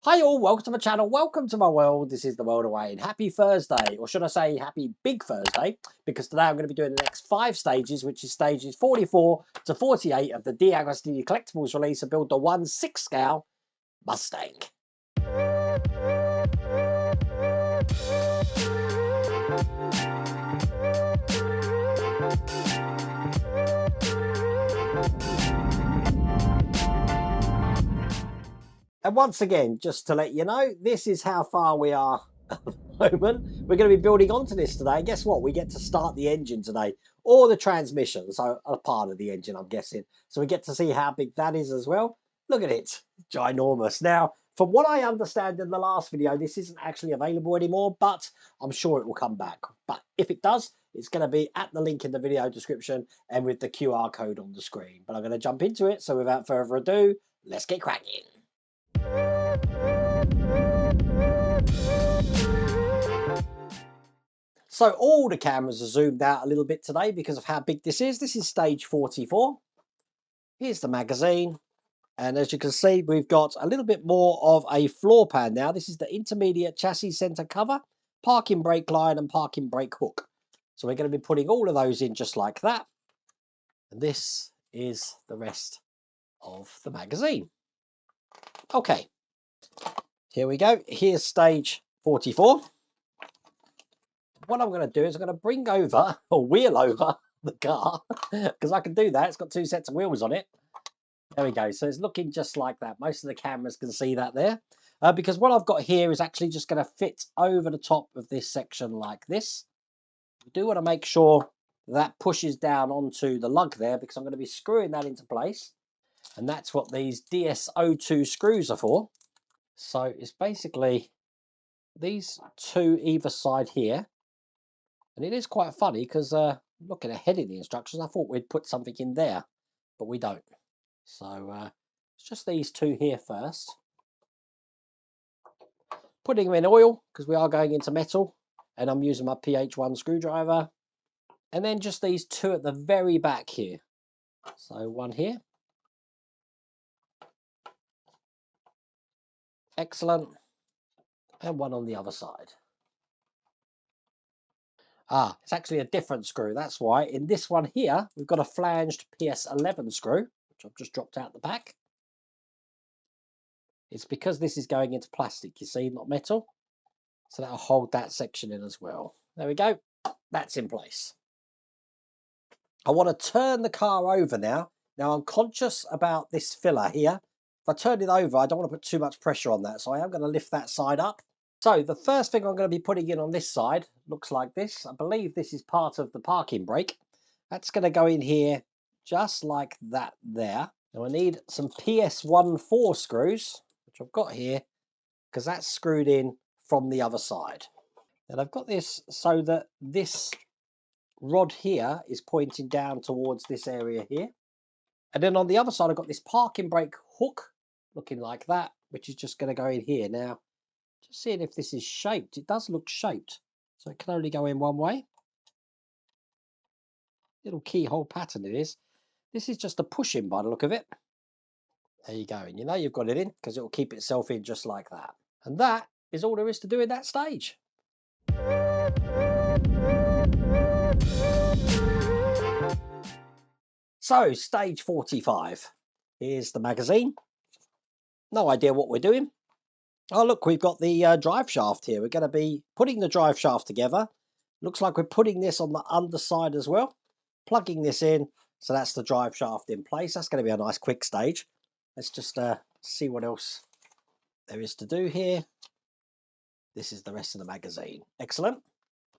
Hi all, welcome to my channel, welcome to my world. This is the world of Wayne. Happy Thursday, or should I say happy big Thursday, because today I'm going to be doing the next 5 stages, which is stages 44 to 48 of the Deagostini Collectibles release to build the 1/6 scale Mustang. And once again, just to let you know, this is how far we are at the moment. We're going to be building onto this today. Guess what? We get to start the engine today, or the transmission, so a part of the engine, I'm guessing. So we get to see how big that is as well. Look at it, ginormous. Now, from what I understand in the last video, this isn't actually available anymore, but I'm sure it will come back. But if it does, it's going to be at the link in the video description and with the QR code on the screen. But I'm going to jump into it, so without further ado, let's get cracking. So all the cameras are zoomed out a little bit today because of how big this is. This is stage 44. Here's the magazine. And as you can see, we've got a little bit more of a floor pan now. This is the intermediate chassis center cover, parking brake line and parking brake hook. So we're going to be putting all of those in just like that. And this is the rest of the magazine. Okay, here we go. Here's stage 44. What I'm going to do is I'm going to bring over, or wheel over, the car, because I can do that. It's got 2 sets of wheels on it. There we go. So it's looking just like that. Most of the cameras can see that there. Because what I've got here is actually just going to fit over the top of this section like this. You do want to make sure that pushes down onto the lug there, because I'm going to be screwing that into place. And that's what these DS02 screws are for. So it's basically these 2 either side here. And it is quite funny because looking ahead in the instructions, I thought we'd put something in there, but we don't. So it's just these 2 here first. Putting them in oil because we are going into metal, and I'm using my PH1 screwdriver. And then just these 2 at the very back here. So one here. Excellent. And one on the other side. Ah, it's actually a different screw. That's why in this one here, we've got a flanged PS11 screw, which I've just dropped out the back. It's because this is going into plastic, you see, not metal. So that'll hold that section in as well. There we go. That's in place. I want to turn the car over now. Now I'm conscious about this filler here. If I turn it over, I don't want to put too much pressure on that. So I am going to lift that side up. So the first thing I'm going to be putting in on this side looks like this. I believe this is part of the parking brake. That's going to go in here just like that there. Now I need some PS14 screws, which I've got here, because that's screwed in from the other side. And I've got this so that this rod here is pointing down towards this area here. And then on the other side, I've got this parking brake hook looking like that, which is just going to go in here. Now, just seeing if this is shaped. It does look shaped, so it can only go in one way. Little keyhole pattern it is. This is just a push-in by the look of it. There you go. And you know you've got it in because it will keep itself in just like that. And that is all there is to do in that stage. So, stage 45. Here's the magazine. No idea what we're doing. Oh, look, we've got the drive shaft here. We're going to be putting the drive shaft together. Looks like we're putting this on the underside as well. Plugging this in. So that's the drive shaft in place. That's going to be a nice quick stage. Let's just see what else there is to do here. This is the rest of the magazine. Excellent.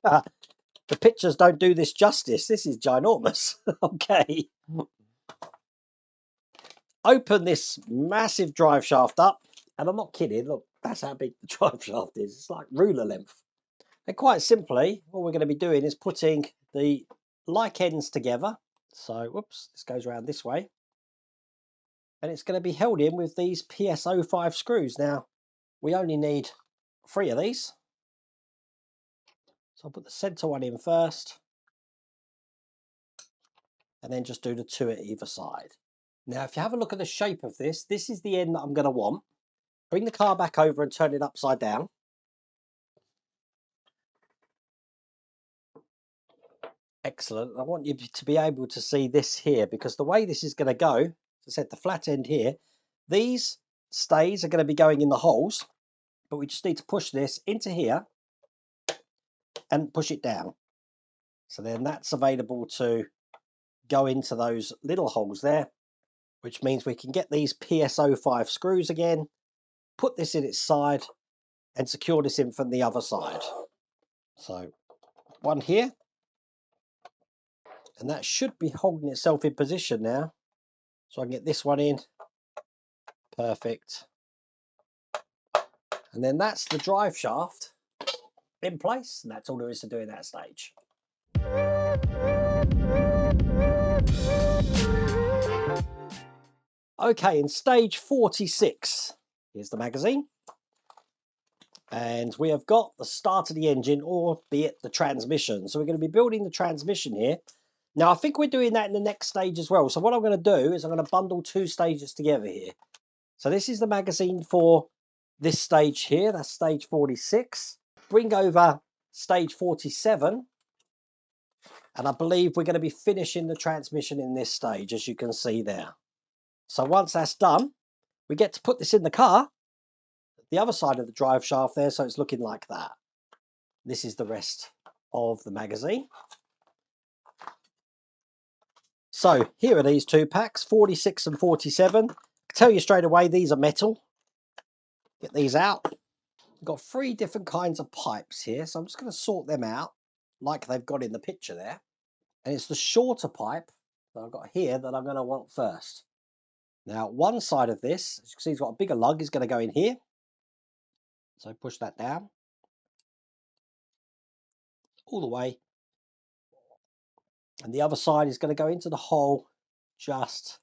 The pictures don't do this justice. This is ginormous. Okay. Open this massive drive shaft up. And I'm not kidding. Look, that's how big the drive shaft is. It's like ruler length. And quite simply, what we're going to be doing is putting the like ends together. So, whoops, this goes around this way. And it's going to be held in with these PS05 screws. Now, we only need 3 of these. So I'll put the center one in first. And then just do the 2 at either side. Now, if you have a look at the shape of this, this is the end that I'm going to want. bring the car back over and turn it upside down. Excellent. I want you to be able to see this here, because the way this is going to go, as I said, the flat end here, these stays are going to be going in the holes, but we just need to push this into here and push it down. So then that's available to go into those little holes there, which means we can get these PSO5 screws again, put this in its side and secure this in from the other side. So one here, and that should be holding itself in position now. So I can get this one in. Perfect. And then that's the drive shaft in place, and that's all there is to do in that stage. Okay, in stage 46, here's the magazine. And we have got the start of the engine, or be it the transmission. So we're going to be building the transmission here. Now, I think we're doing that in the next stage as well. So what I'm going to do is I'm going to bundle two stages together here. So this is the magazine for this stage here. That's stage 46. Bring over stage 47. And I believe we're going to be finishing the transmission in this stage, as you can see there. So once that's done, we get to put this in the car, the other side of the drive shaft there, so it's looking like that. This is the rest of the magazine. So here are these two packs, 46 and 47. I tell you straight away, these are metal. Get these out. We've got three different kinds of pipes here, so I'm just going to sort them out like they've got in the picture there. And it's the shorter pipe that I've got here that I'm going to want first. Now, one side of this, as you can see, it's got a bigger lug, is going to go in here. So push that down all the way. And the other side is going to go into the hole just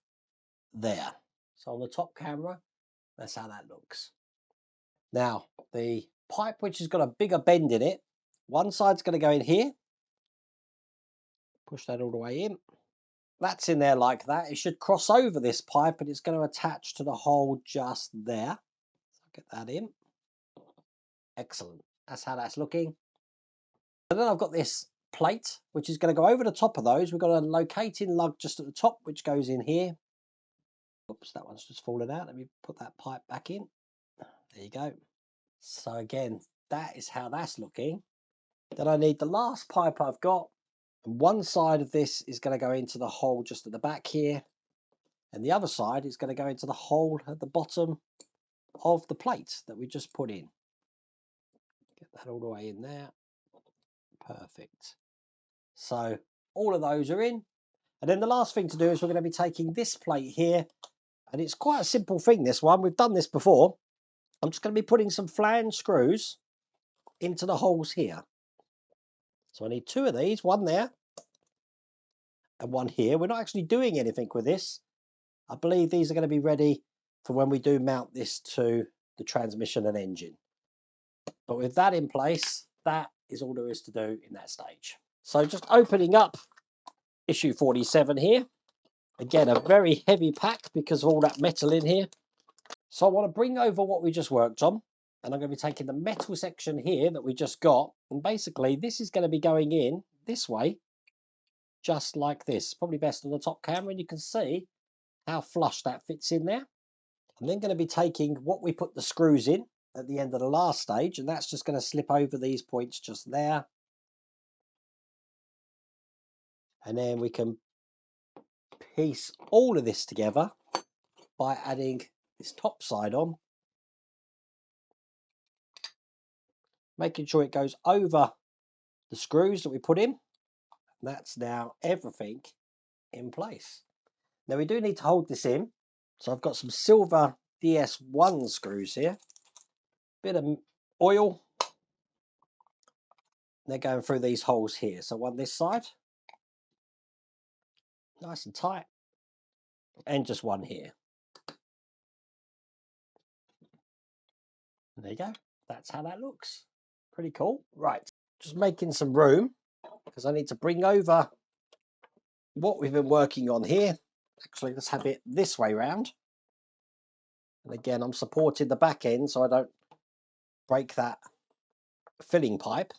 there. So on the top camera, that's how that looks. Now, the pipe which has got a bigger bend in it, one side's going to go in here. Push that all the way in. That's in there like that. It should cross over this pipe and it's going to attach to the hole just there. So get that in. Excellent. That's how that's looking. And then I've got this plate which is going to go over the top of those. We've got a locating lug just at the top which goes in here. Oops, that one's just fallen out. Let me put that pipe back in. There you go. So again, that is how that's looking. Then I need the last pipe I've got. And one side of this is going to go into the hole just at the back here. And the other side is going to go into the hole at the bottom of the plate that we just put in. Get that all the way in there. Perfect. So all of those are in. And then the last thing to do is we're going to be taking this plate here. And it's quite a simple thing, this one. We've done this before. I'm just going to be putting some flange screws into the holes here. So I need two of these, one there and one here. We're not actually doing anything with this. I believe these are going to be ready for when we do mount this to the transmission and engine. But with that in place, that is all there is to do in that stage. So just opening up issue 47 here. Again, a very heavy pack because of all that metal in here. So I want to bring over what we just worked on. And I'm going to be taking the metal section here that we just got. And basically, this is going to be going in this way, just like this. Probably best on the top camera, and you can see how flush that fits in there. I'm then going to be taking what we put the screws in at the end of the last stage, and that's just going to slip over these points just there. And then we can piece all of this together by adding this top side on, making sure it goes over the screws that we put in. That's now everything in place. Now we do need to hold this in, so I've got some silver DS1 screws here, bit of oil. They're going through these holes here, so one this side, nice and tight, and just one here. And there you go, that's how that looks. Pretty cool. Right, just making some room because I need to bring over what we've been working on here. Actually, let's have it this way round. And again, I'm supporting the back end so I don't break that filling pipe.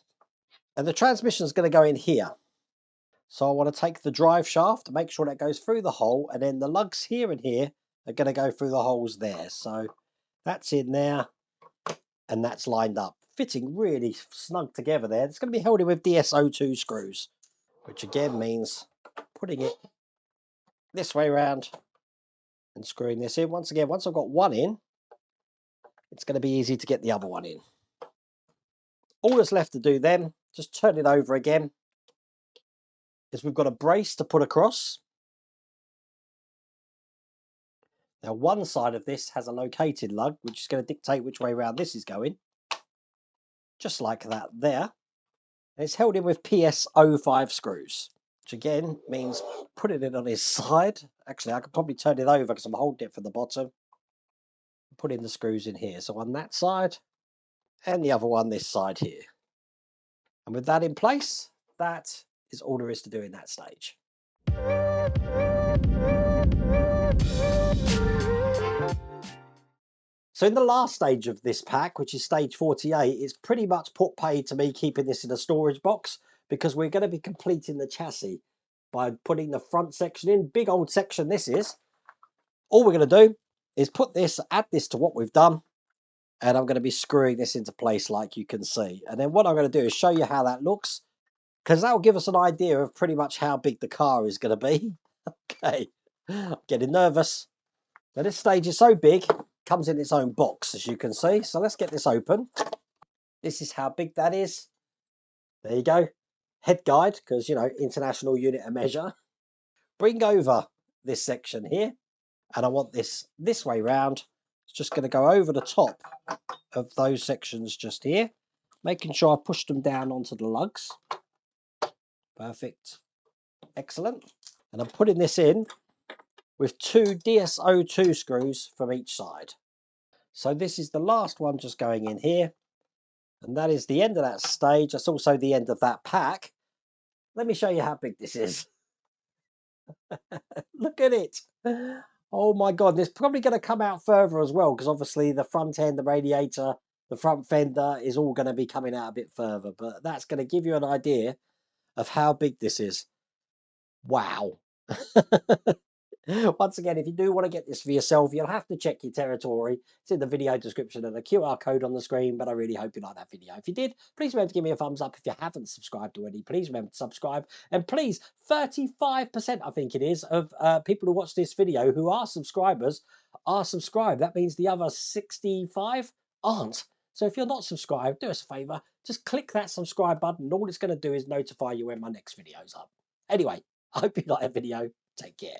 And the transmission is going to go in here. So I want to take the drive shaft, make sure that goes through the hole, and then the lugs here and here are going to go through the holes there. So that's in there, and that's lined up, fitting really snug together there. It's going to be held in with DSO2 screws, which again means putting it this way around and screwing this in. Once again, once I've got one in, it's going to be easy to get the other one in. All that's left to do then, just turn it over again, is we've got a brace to put across. Now one side of this has a located lug, which is going to dictate which way around this is going. Just like that there. And it's held in with PS05 screws, which again means putting it on his side. Actually, I could probably turn it over because I'm holding it from the bottom. Putting the screws in here. So on that side and the other one this side here. And with that in place, that is all there is to do in that stage. So in the last stage of this pack, which is stage 48, it's pretty much put paid to me keeping this in a storage box, because we're going to be completing the chassis by putting the front section in. Big old section this is. All we're going to do is put this, add this to what we've done, and I'm going to be screwing this into place like you can see. And then what I'm going to do is show you how that looks, because that will give us an idea of pretty much how big the car is going to be. Okay, I'm getting nervous. Now this stage is so big, it comes in its own box, as you can see. So let's get this open. This is how big that is. There you go. Head guide, because, you know, international unit of measure. Bring over this section here, and I want this way round. It's just going to go over the top of those sections just here, making sure I push them down onto the lugs. Perfect. Excellent. And I'm putting this in with 2 DSO2 screws from each side. So this is the last one just going in here. And that is the end of that stage. That's also the end of that pack. Let me show you how big this is. Look at it. Oh my God, this is probably going to come out further as well, because obviously the front end, the radiator, the front fender is all going to be coming out a bit further. But that's going to give you an idea of how big this is. Wow. Once again, if you do want to get this for yourself, you'll have to check your territory. It's in the video description and a QR code on the screen, but I really hope you like that video. If you did, please remember to give me a thumbs up. If you haven't subscribed already, please remember to subscribe. And please, 35%, I think it is, of people who watch this video who are subscribers are subscribed. That means the other 65 aren't. So if you're not subscribed, do us a favour, just click that subscribe button, and all it's going to do is notify you when my next video's up. Anyway, I hope you like that video. Take care.